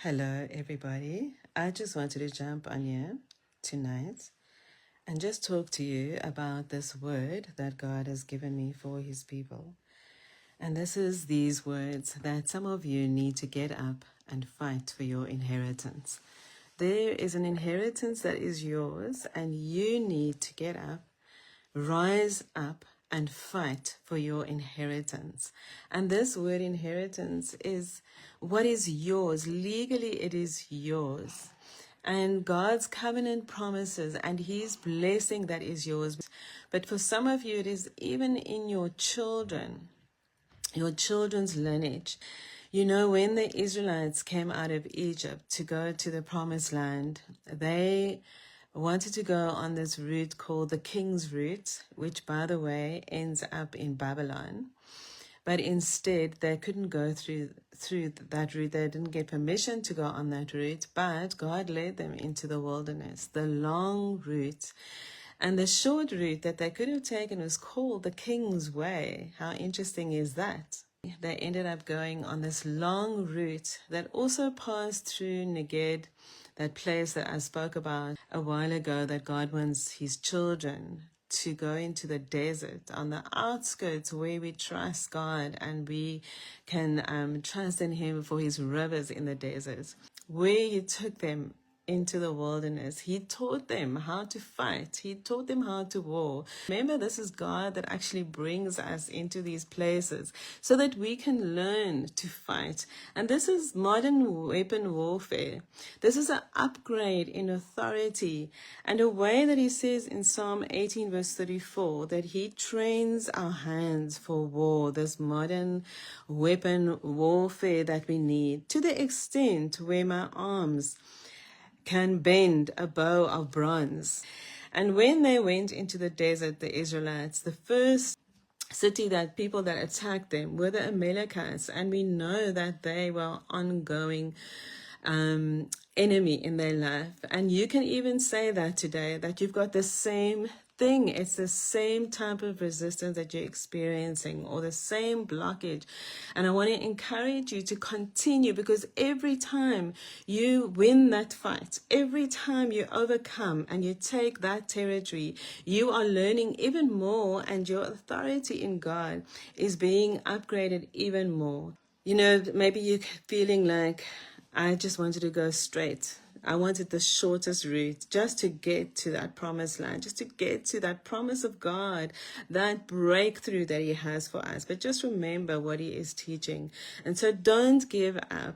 Hello, everybody. I just wanted to jump on here tonight and just talk to you about this word that God has given me for his people. And this is these words that some of you need to get up and fight for your inheritance. There is an inheritance that is yours, and you need to get up, rise up, and fight for your inheritance. And this word inheritance is what is yours. Legally, it is yours. And God's covenant promises and his blessing that is yours. But for some of you, it is even in your children, your children's lineage. You know, when the Israelites came out of Egypt to go to the promised land, they wanted to go on this route called the King's Route, which, by the way, ends up in Babylon. But instead, they couldn't go through that route. They didn't get permission to go on that route, but God led them into the wilderness, the long route. And the short route that they could have taken was called the King's Way. How interesting is that? They ended up going on this long route that also passed through Neged, that place that I spoke about a while ago, that God wants his children to go into the desert, on the outskirts where we trust God and we can trust in him for his rivers in the desert, where he took them into the wilderness. He taught them how to fight. He taught them how to war. Remember, this is God that actually brings us into these places so that we can learn to fight. And this is modern weapon warfare. This is an upgrade in authority and a way that he says in Psalm 18 verse 34 that he trains our hands for war, this modern weapon warfare that we need, to the extent where my arms can bend a bow of bronze. And when they went into the desert, the Israelites, the first city that people that attacked them were the Amalekites, and we know that they were ongoing enemy in their life. And you can even say that today, that you've got the same thing. It's the same type of resistance that you're experiencing, or the same blockage. And I want to encourage you to continue, because every time you win that fight, every time you overcome and you take that territory, you are learning even more, and your authority in God is being upgraded even more. You know, maybe you're feeling like, I just wanted to go straight. I wanted the shortest route just to get to that promised land, just to get to that promise of God, that breakthrough that he has for us. But just remember what he is teaching. And so don't give up.